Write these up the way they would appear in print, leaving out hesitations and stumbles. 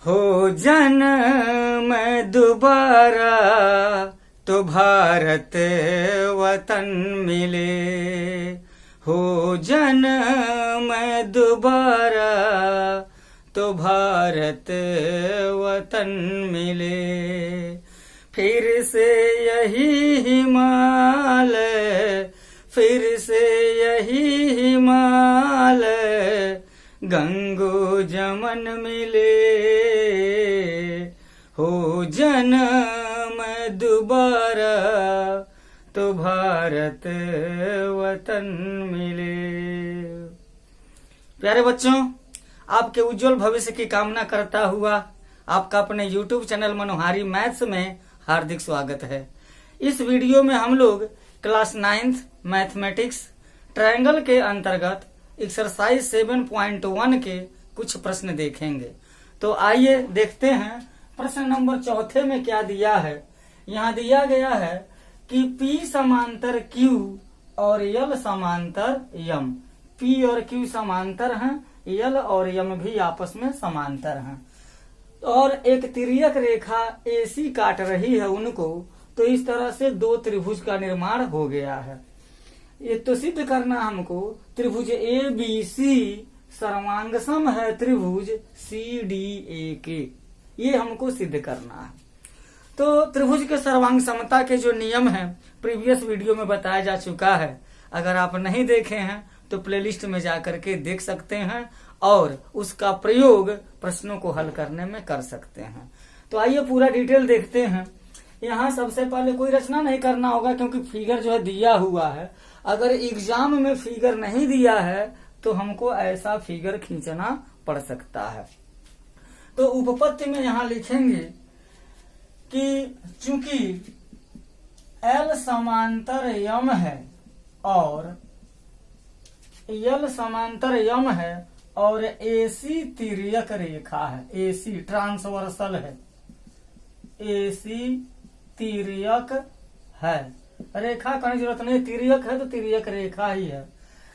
हो जन्म दोबारा तो भारत वतन मिले, हो जन्म दोबारा तो भारत वतन मिले। फिर से यही हिमालय, फिर से यही हिमालय, गंगो जमन मिले, हो जन्म दोबारा तो भारत वतन मिले। प्यारे बच्चों, आपके उज्जवल भविष्य की कामना करता हुआ आपका अपने YouTube चैनल मनोहारी मैथ्स में हार्दिक स्वागत है। इस वीडियो में हम लोग क्लास 9th मैथमेटिक्स ट्रायंगल के अंतर्गत एक्सरसाइज 7.1 के कुछ प्रश्न देखेंगे। तो आइए देखते हैं प्रश्न नंबर 4 में क्या दिया है। यहाँ दिया गया है कि P समांतर Q और L समांतर M। P और Q समांतर हैं, L और M भी आपस में समांतर हैं और एक तिर्यक रेखा AC काट रही है उनको। तो इस तरह से दो त्रिभुज का निर्माण हो गया है। ये तो सिद्ध करना हमको त्रिभुज ABC सर्वांगसम है त्रिभुज CDA के, ये हमको सिद्ध करना है। तो त्रिभुज के सर्वांग समता के जो नियम है प्रीवियस वीडियो में बताया जा चुका है। अगर आप नहीं देखे हैं तो प्लेलिस्ट में जाकर के देख सकते हैं और उसका प्रयोग प्रश्नों को हल करने में कर सकते हैं। तो आइए पूरा डिटेल देखते हैं। यहाँ सबसे पहले कोई रचना नहीं करना होगा क्योंकि फिगर जो है दिया हुआ है। अगर एग्जाम में फिगर नहीं दिया है तो हमको ऐसा फिगर खींचना पड़ सकता है। तो उपपत्ति में यहाँ लिखेंगे कि चूंकि L समांतर M है और L समांतर M है और AC तिर्यक रेखा है, AC ट्रांसवर्सल है, AC तिर्यक है, रेखा करने की जरूरत नहीं, तिर्यक है तो तिर्यक रेखा ही है।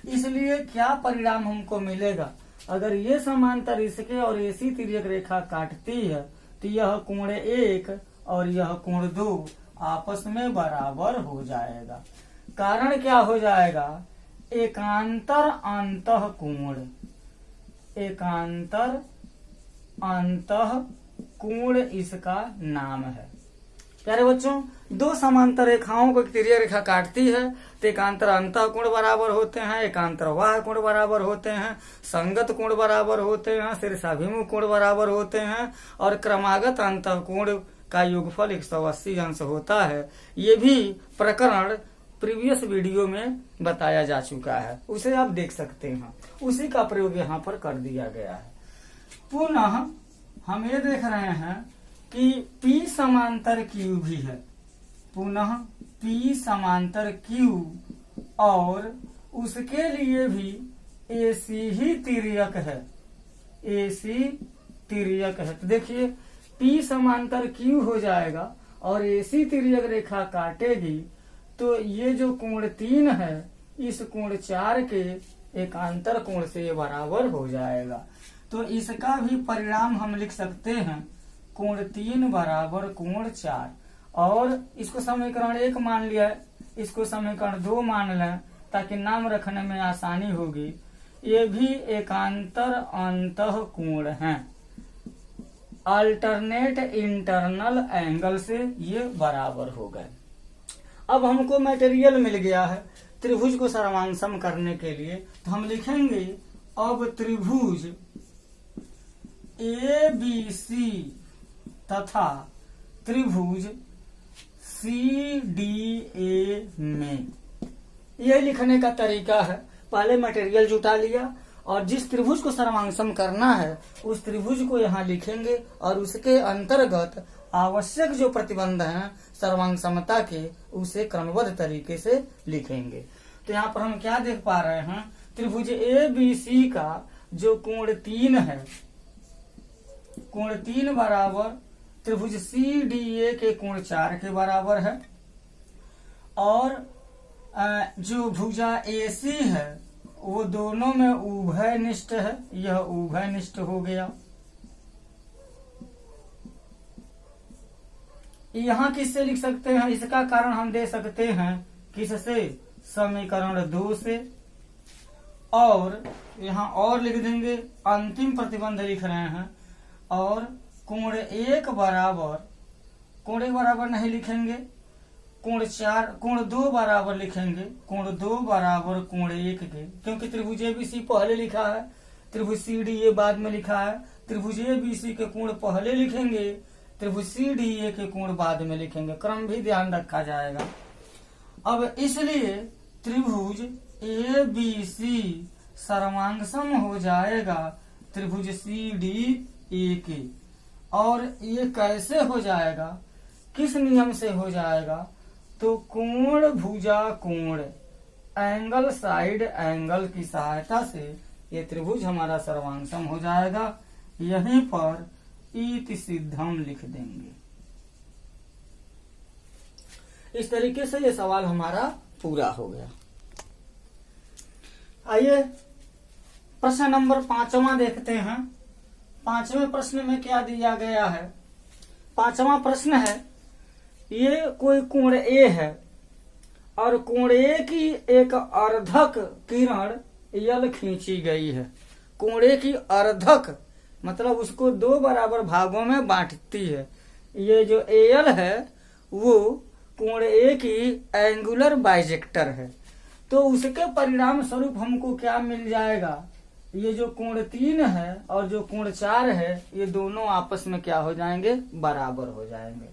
इसलिए क्या परिणाम हमको मिलेगा, अगर ये समांतर इसके और AC तिर्यक रेखा काटती है तो यह कोण 1 और यह कोण 2 आपस में बराबर हो जाएगा। कारण क्या हो जाएगा, एकांतर अंतः कोण, एकांतर अंतः कोण इसका नाम है। प्यारे बच्चों, दो समांतर रेखाओं को तिर्यक रेखा काटती है तो एकांतर अंतः कोण बराबर होते हैं, एकांतर बाह्य कोण बराबर होते हैं, संगत कोण बराबर होते हैं, शीर्षाभिमुख कोण बराबर होते हैं और क्रमागत अंतः कोण का योगफल 180 अंश होता है। ये भी प्रकरण प्रीवियस वीडियो में बताया जा चुका है, उसे आप देख सकते हैं। उसी का प्रयोग यहाँ पर कर दिया गया है। पुनः हम ये देख रहे हैं कि P समांतर Q भी है, पुनः P समांतर Q और उसके लिए भी AC ही तिर्यक है, AC तिर्यक है। तो देखिए P समांतर Q हो जाएगा और AC तिर्यक रेखा काटेगी तो ये जो कोण 3 है इस कोण 4 के एकांतर कोण से बराबर हो जाएगा। तो इसका भी परिणाम हम लिख सकते हैं, कोण 3 बराबर कोण 4। और इसको समीकरण 1 मान लिया है, इसको समीकरण 2 मान लें ताकि नाम रखने में आसानी होगी। ये भी एकांतर अंतः कोण हैं, अल्टरनेट इंटरनल एंगल से ये बराबर हो गए। अब हमको मटेरियल मिल गया है त्रिभुज को सर्वांगसम करने के लिए। तो हम लिखेंगे अब त्रिभुज ABC तथा त्रिभुज CDA में, यह लिखने का तरीका है। पहले मटेरियल जुटा लिया और जिस त्रिभुज को सर्वांगसम करना है उस त्रिभुज को यहाँ लिखेंगे और उसके अंतर्गत आवश्यक जो प्रतिबंध हैं सर्वांग समता के उसे क्रमबद्ध तरीके से लिखेंगे। तो यहाँ पर हम क्या देख पा रहे हैं, त्रिभुज ABC का जो कोण 3 है, कोण 3 बराबर त्रिभुज CDA के कोण 4 के बराबर है और जो भुजा AC है वो दोनों में उभयनिष्ठ है, यह उभयनिष्ठ हो गया। यहाँ किससे लिख सकते हैं, इसका कारण हम दे सकते हैं किससे, समीकरण 2 से। और यहाँ और लिख देंगे, अंतिम प्रतिबंध लिख रहे हैं, और कोण 1 बराबर नहीं लिखेंगे, कोण 2 बराबर लिखेंगे, कोण 2 बराबर कोण 1 के, क्योंकि त्रिभुज एबीसी पहले लिखा है, त्रिभुज सीडीए बाद में लिखा है। त्रिभुज एबीसी के कोण पहले लिखेंगे, त्रिभुज सीडीए के कोण बाद में लिखेंगे, क्रम भी ध्यान रखा जाएगा। अब इसलिए त्रिभुज एबीसी सर्वांगसम हो जाएगा त्रिभुज सीडीए के। और ये कैसे हो जाएगा, किस नियम से हो जाएगा, तो कोण भुजा कोण, एंगल साइड एंगल की सहायता से ये त्रिभुज हमारा सर्वांगसम हो जाएगा। यहीं पर इति सिद्धम लिख देंगे। इस तरीके से ये सवाल हमारा पूरा हो गया। आइए प्रश्न नंबर 5वां देखते हैं। 5वें प्रश्न में क्या दिया गया है। 5वां प्रश्न है, ये कोई कोण ए है और कोण ए की एक अर्धक किरण यल खींची गई है। कोण ए की अर्धक मतलब उसको 2 बराबर भागों में बांटती है। ये जो एल है वो कोण ए की एंगुलर बाइजेक्टर है। तो उसके परिणाम स्वरूप हमको क्या मिल जाएगा, ये जो कोण 3 है और जो कोण 4 है ये दोनों आपस में क्या हो जाएंगे, बराबर हो जाएंगे।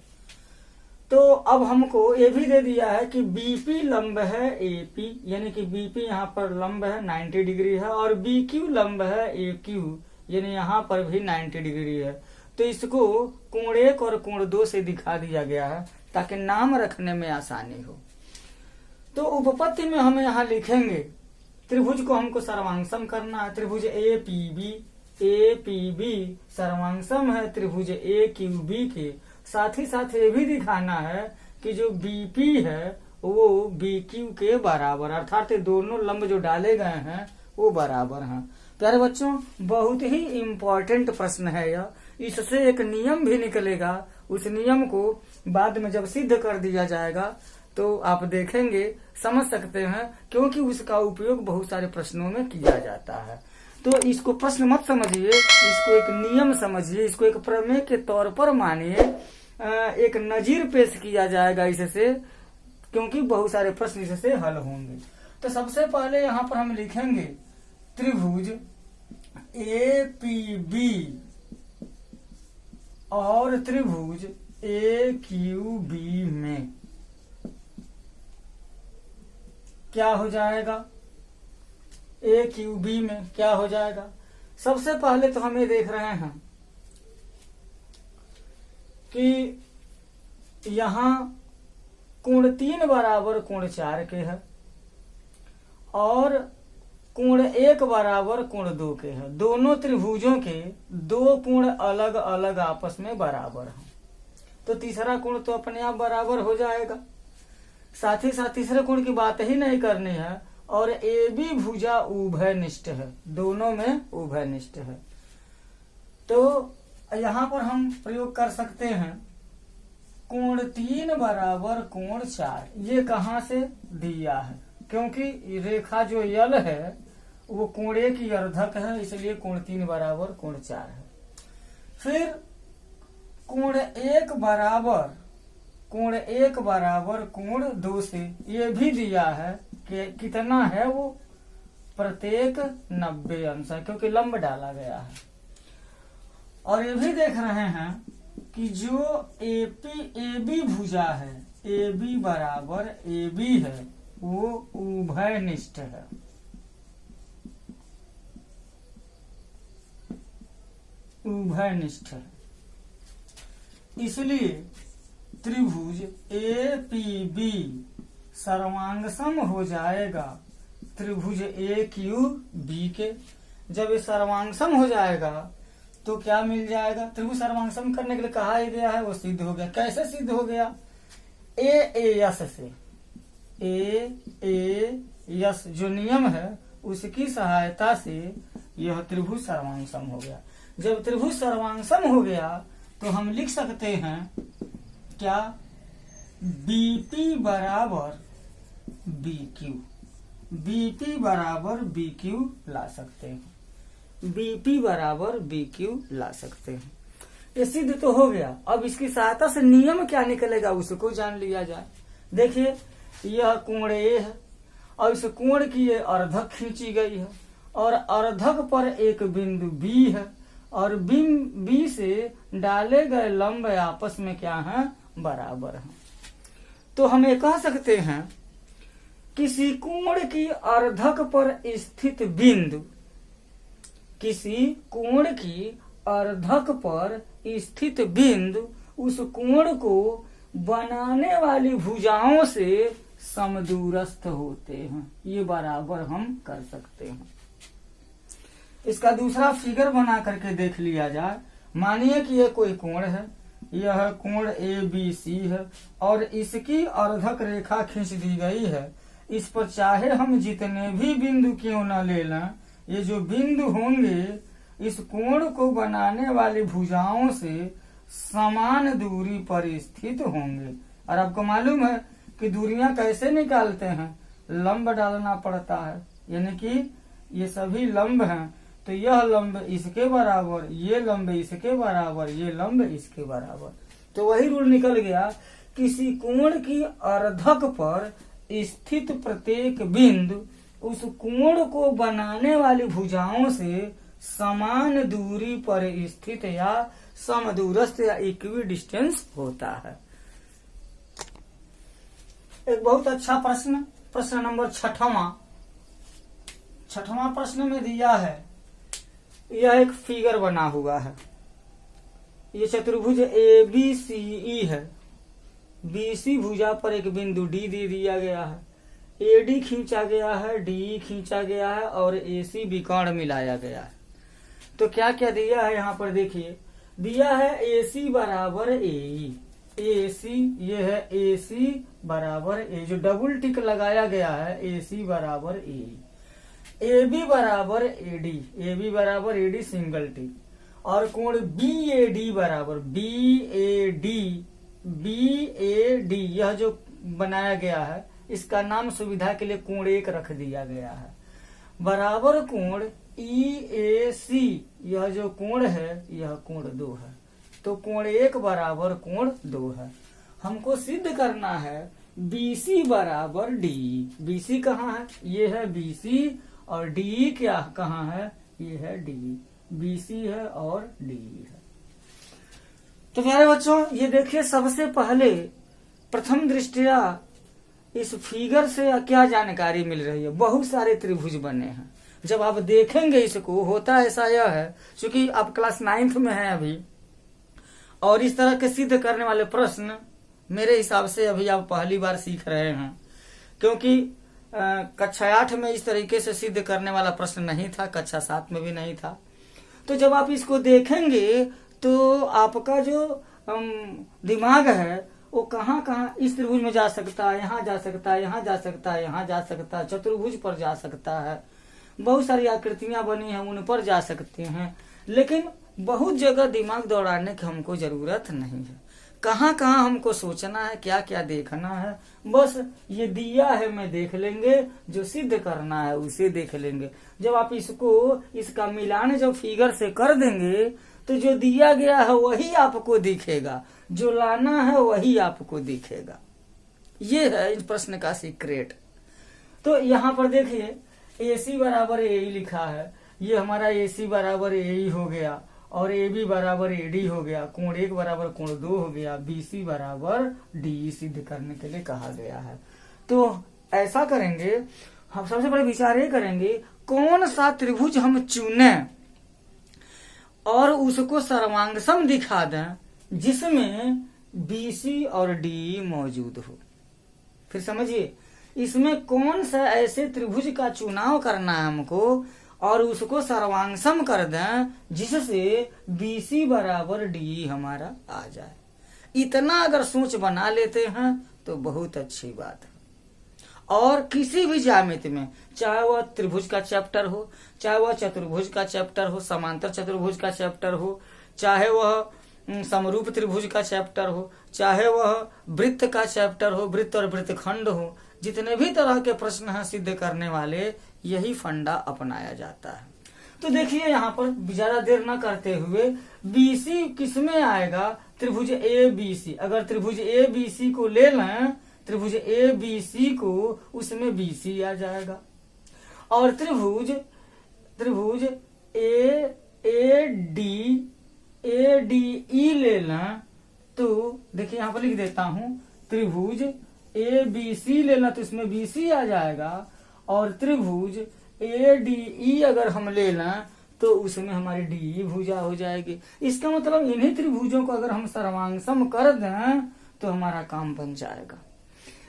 तो अब हमको ये भी दे दिया है कि बीपी लंब है एपी, यानी कि बीपी यहाँ पर लंब है 90 डिग्री है, और बीक्यू लंब है एक्यू, यानी यहाँ पर भी 90 डिग्री है। तो इसको कोण 1 और कोण 2 से दिखा दिया गया है ताकि नाम रखने में आसानी हो। तो उपपत्ति में हम यहाँ लिखेंगे, त्रिभुज को हमको सर्वांगसम करना है। त्रिभुज एपीबी सर्वांगसम है त्रिभुज एक्यूबी के। साथ ही साथ ये भी दिखाना है कि जो बीपी है वो बीक्यू के बराबर, अर्थात दोनों लंब जो डाले गए हैं वो बराबर हैं। प्यारे बच्चों, बहुत ही इम्पोर्टेंट प्रश्न है यह। इससे एक नियम भी निकलेगा, उस नियम को बाद में जब सिद्ध कर दिया जाएगा तो आप देखेंगे, समझ सकते हैं, क्योंकि उसका उपयोग बहुत सारे प्रश्नों में किया जाता है। तो इसको प्रश्न मत समझिए, इसको एक नियम समझिए, इसको एक प्रमेय के तौर पर मानिए, एक नजीर पेश किया जाएगा इससे, क्योंकि बहुत सारे प्रश्न इससे हल होंगे। तो सबसे पहले यहाँ पर हम लिखेंगे त्रिभुज एपीबी और त्रिभुज एक्यूबी में क्या हो जाएगा, एक्यूबी में क्या हो जाएगा। सबसे पहले तो हम ये देख रहे हैं कि यहाँ कोण 3 बराबर कोण 4 के है और कोण 1 बराबर कोण 2 के है। दोनों त्रिभुजों के 2 कोण अलग अलग आपस में बराबर हैं, तो तीसरा कोण तो अपने आप बराबर हो जाएगा। साथ ही साथ तीसरे कोण की बात ही नहीं करनी है, और ए बी भुजा उभयनिष्ठ है, दोनों में उभयनिष्ठ है। तो यहाँ पर हम प्रयोग कर सकते हैं कोण 3 बराबर कोण 4। ये कहाँ से दिया है, क्योंकि रेखा जो यल है वो कोण 1 की अर्धक है, इसलिए कोण 3 बराबर कोण 4 है। फिर कोण 1 बराबर कोण 2 से ये भी दिया है कि कितना है, वो प्रत्येक 90 अंश है, क्योंकि लंब डाला गया है। और ये भी देख रहे हैं कि जो एबी भुजा है, एबी बराबर एबी है, वो उभयनिष्ठ है। उभयनिष्ठ है, इसलिए त्रिभुज एपीबी सर्वांगसम हो जाएगा त्रिभुज एक्यूबी के। जब ये सर्वांगसम हो जाएगा तो क्या मिल जाएगा, त्रिभुज सर्वांगसम करने के लिए कहा ही गया है, वो सिद्ध हो गया। कैसे सिद्ध हो गया, एएस से। एएस जो नियम है उसकी सहायता से यह त्रिभुज सर्वांगसम हो गया। जब त्रिभुज सर्वांगसम हो गया तो हम लिख सकते हैं क्या बीपी बराबर BQ, बीपी बराबर BQ ला सकते हैं, बीपी बराबर BQ ला सकते हैं। ये सिद्ध तो हो गया। अब इसकी सहायता से नियम क्या निकलेगा उसको जान लिया जाए। देखिए यह कोण ए है और इस कोण की ये अर्धक खींची गई है और अर्धक पर एक बिंदु B है और B से डाले गए लंब आपस में क्या है, बराबर है। तो हम ये कह सकते हैं किसी कोण की अर्धक पर स्थित बिंदु, किसी कोण की अर्धक पर स्थित बिंदु उस कोण को बनाने वाली भुजाओं से समदूरस्थ होते हैं। ये बराबर हम कर सकते हैं। इसका दूसरा फिगर बना करके देख लिया जाए। मानिए कि यह कोई कोण है, यह कोण ABC है और इसकी अर्धक रेखा खींच दी गई है। इस पर चाहे हम जितने भी बिंदु क्यों न ले लें, ये जो बिंदु होंगे इस कोण को बनाने वाली भुजाओं से समान दूरी पर स्थित होंगे। और आपको मालूम है कि दूरियां कैसे निकालते हैं, लंब डालना पड़ता है, यानी कि ये सभी लंब हैं तो यह लंब इसके बराबर, ये लंब इसके बराबर, ये लंब इसके बराबर। तो वही रूल निकल गया, किसी कोण की अर्धक पर स्थित प्रत्येक बिंदु उस कोण को बनाने वाली भुजाओं से समान दूरी पर स्थित या समदूरस्थ या इक्वी डिस्टेंस होता है। एक बहुत अच्छा प्रश्न, प्रश्न नंबर 6वां प्रश्न में दिया है, यह एक फिगर बना हुआ है। ये चतुर्भुज ABCE है। BC भुजा पर एक बिंदु D दे दिया गया है, AD खींचा गया है, DE खींचा गया है और AC विकर्ण मिलाया गया है। तो क्या क्या दिया है यहाँ पर देखिए, दिया है AC बराबर AE, AC ये है AC बराबर A, जो डबल टिक लगाया गया है AC बराबर AE, AB बराबर AD, AB बराबर AD सिंगल टिक, और कोण BAD बराबर BAD यह जो बनाया गया है इसका नाम सुविधा के लिए कोण 1 रख दिया गया है, बराबर कोण EAC यह जो कोण है यह कोण 2 है। तो कोण 1 बराबर कोण 2 है। हमको सिद्ध करना है BC बराबर DE। BC कहाँ है, ये है BC और DE क्या कहाँ है, ये है DE। BC है और DE है। तो प्यारे बच्चों ये देखिए, सबसे पहले प्रथम दृष्टया इस फिगर से क्या जानकारी मिल रही है। बहुत सारे त्रिभुज बने हैं। जब आप देखेंगे इसको, होता ऐसा यह है, क्योंकि आप क्लास 9th में हैं अभी और इस तरह के सिद्ध करने वाले प्रश्न मेरे हिसाब से अभी आप पहली बार सीख रहे हैं, क्योंकि कक्षा 8 में इस तरीके से सिद्ध करने वाला प्रश्न नहीं था, कक्षा 7 में भी नहीं था। तो जब आप इसको देखेंगे तो आपका जो दिमाग है वो कहाँ कहाँ इस त्रिभुज में जा सकता है, यहाँ जा सकता है, यहाँ जा सकता है, यहाँ जा सकता है, चतुर्भुज पर जा सकता है, बहुत सारी आकृतियां बनी हैं उन पर जा सकते हैं। लेकिन बहुत जगह दिमाग दौड़ाने की हमको जरूरत नहीं है। कहाँ कहाँ हमको सोचना है, क्या क्या देखना है, बस ये दिया है मैं देख लेंगे, जो सिद्ध करना है उसे देख लेंगे। जब आप इसका मिलान जब फिगर से कर देंगे तो जो दिया गया है वही आपको दिखेगा, जो लाना है वही आपको दिखेगा। ये है इस प्रश्न का सीक्रेट। तो यहाँ पर देखिए AC बराबर AE लिखा है, ये हमारा AC बराबर AE हो गया और AB बराबर AD हो गया, कोण 1 बराबर कोण 2 हो गया, BC बराबर DE सिद्ध करने के लिए कहा गया है। तो ऐसा करेंगे, हम सबसे पहले विचार ये करेंगे कौन सा त्रिभुज हम चुने और उसको सर्वांगसम दिखा दें जिसमें BC और DE मौजूद हो। फिर समझिए इसमें कौन सा ऐसे त्रिभुज का चुनाव करना है हमको और उसको सर्वांगसम कर दें जिससे BC बराबर DE हमारा आ जाए। इतना अगर सोच बना लेते हैं तो बहुत अच्छी बात है। और किसी भी ज्यामिति में, चाहे वह त्रिभुज का चैप्टर हो, चाहे वह चतुर्भुज का चैप्टर हो, समांतर चतुर्भुज का चैप्टर हो, चाहे वह समरूप त्रिभुज का चैप्टर हो, चाहे वह वृत्त का चैप्टर हो, वृत्त और वृत्तखंड हो, जितने भी तरह के प्रश्न हैं सिद्ध करने वाले, यही फंडा अपनाया जाता है। तो देखिए यहाँ पर ज्यादा देर न करते हुए, बीसी किसमें आएगा? त्रिभुज ए बी सी। अगर त्रिभुज ए बी सी को ले लें, त्रिभुज ए बी सी को, उसमें बी सी आ जाएगा। और त्रिभुज ए डी ई ले लें तो देखिए यहाँ पर लिख देता हूं, त्रिभुज ए बी सी ले लें तो इसमें बी सी आ जाएगा। और त्रिभुज ए डी ई अगर हम ले लें तो उसमें हमारी डी भुजा हो जाएगी। इसका मतलब इन्हीं त्रिभुजों को अगर हम सर्वांगसम कर दें तो हमारा काम बन जाएगा।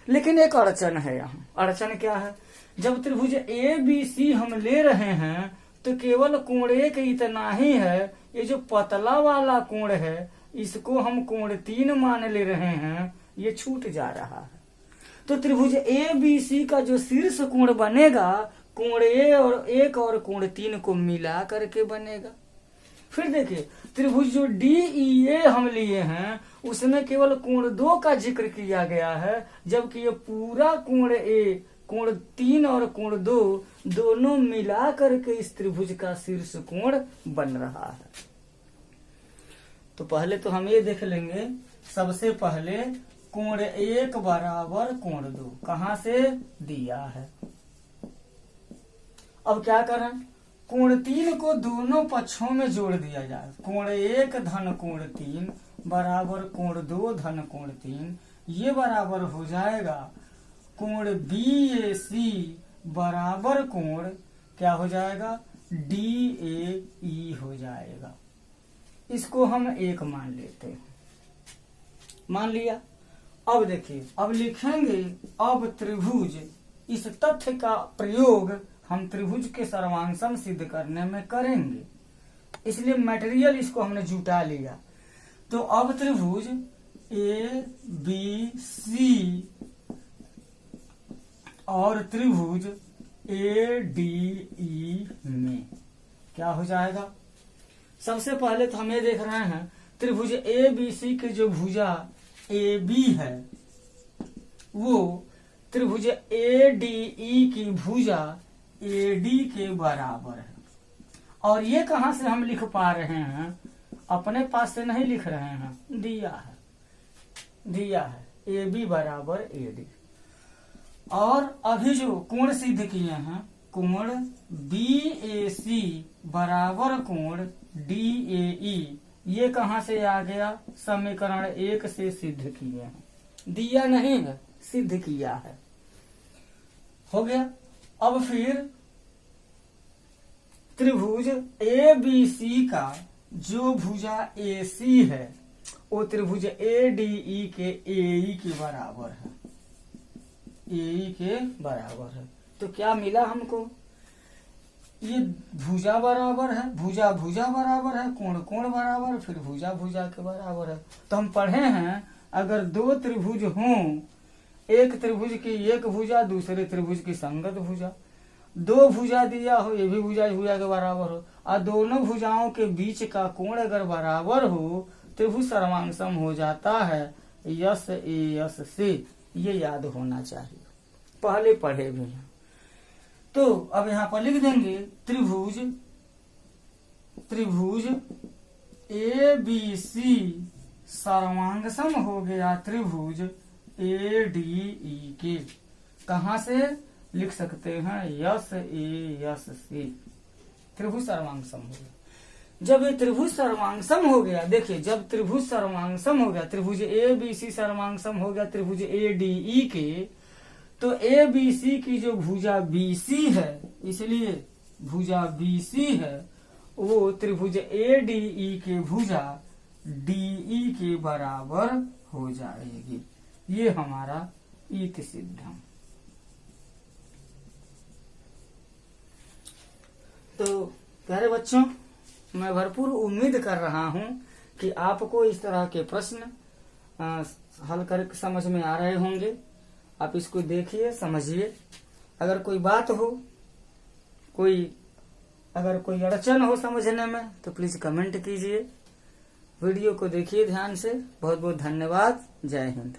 लेकिन एक अड़चन है यहाँ। अड़चन क्या है? जब त्रिभुज ए बी सी हम ले रहे हैं तो केवल कोण एक इतना ही है, ये जो पतला वाला कोण है इसको हम कोण 3 मान ले रहे हैं, ये छूट जा रहा है। तो त्रिभुज ए बी सी का जो शीर्ष कोण बनेगा, कोण ए और 1 और कोण 3 को मिला करके बनेगा। फिर देखिए त्रिभुज जो डी ई ए हम लिए हैं उसमें केवल कोण 2 का जिक्र किया गया है, जबकि ये पूरा कोण ए, कोण 3 और कोण 2 दोनों मिला करके इस त्रिभुज का शीर्ष कोण बन रहा है। तो पहले तो हम ये देख लेंगे, सबसे पहले कोण 1 बराबर कोण 2 कहां से दिया है। अब क्या करें? कोण 3 को दोनों पक्षों में जोड़ दिया जाए। कोण 1 धन कोण 3 बराबर कोण 2 धन कोण 3, ये बराबर हो जाएगा कोण बी ए सी बराबर कोण क्या हो जाएगा? डी ए ई हो जाएगा। इसको हम 1 मान लेते हैं। मान लिया। अब देखिए, अब लिखेंगे, अब त्रिभुज, इस तथ्य का प्रयोग हम त्रिभुज के सर्वांगसम सिद्ध करने में करेंगे, इसलिए मटेरियल इसको हमने जुटा लिया। तो अब त्रिभुज ए बी सी और त्रिभुज ए डी ई में क्या हो जाएगा? सबसे पहले तो हम ये देख रहे हैं, त्रिभुज ए बी सी के जो भुजा ए बी है वो त्रिभुज ए डी ई की भुजा ए डी के बराबर है। और ये कहां से हम लिख पा रहे हैं? अपने पास से नहीं लिख रहे हैं, दिया है ए बी बराबर ए डी। और अभी जो कोण सिद्ध किए हैं, कोण बी ए सी बराबर कोण डी ए ई, ये कहां से आ गया? समीकरण 1 से सिद्ध किए हैं। दिया नहीं है, सिद्ध किया है। हो गया। अब फिर त्रिभुज ए बी सी का जो भुजा ए सी है वो त्रिभुज ए डी ई के ए ई के बराबर है, ए ई के बराबर है। तो क्या मिला हमको? ये भुजा बराबर है, भुजा बराबर है, कोण बराबर, फिर भुजा के बराबर है। तो हम पढ़े हैं, अगर 2 त्रिभुज हों, एक त्रिभुज की एक भुजा, दूसरे त्रिभुज की संगत भुजा, 2 भुजा दिया हो, ये भी भुजा के बराबर हो, और दोनों भुजाओं के बीच का कोण अगर बराबर हो, त्रिभुज सर्वांगसम हो जाता है। यस ए यस से, ये याद होना चाहिए, पहले पढ़े भी हैं। तो अब यहाँ पर लिख देंगे, त्रिभुज ए बी सी सर्वांगसम हो गया त्रिभुज ए डी ई के। कहां से लिख सकते हैं? यस ए यस से, त्रिभुज सर्वांगसम हो गया। जब ये त्रिभुज सर्वांगसम हो गया, देखिए जब त्रिभुज सर्वांगसम हो गया, त्रिभुज ए बी सी सर्वांगसम हो गया त्रिभुज ए डी ई के, तो ए बी सी की जो भुजा बी सी है, इसलिए भुजा बी सी है, वो त्रिभुज ए डी ई के भुजा डी ई के बराबर हो जाएगी। ये हमारा ईत सिद्धम। तो प्यारे बच्चों, मैं भरपूर उम्मीद कर रहा हूं कि आपको इस तरह के प्रश्न हल कर समझ में आ रहे होंगे। आप इसको देखिए, समझिए। अगर कोई बात हो, अगर कोई अड़चन हो समझने में, तो प्लीज कमेंट कीजिए। वीडियो को देखिए ध्यान से। बहुत बहुत धन्यवाद। जय हिंद।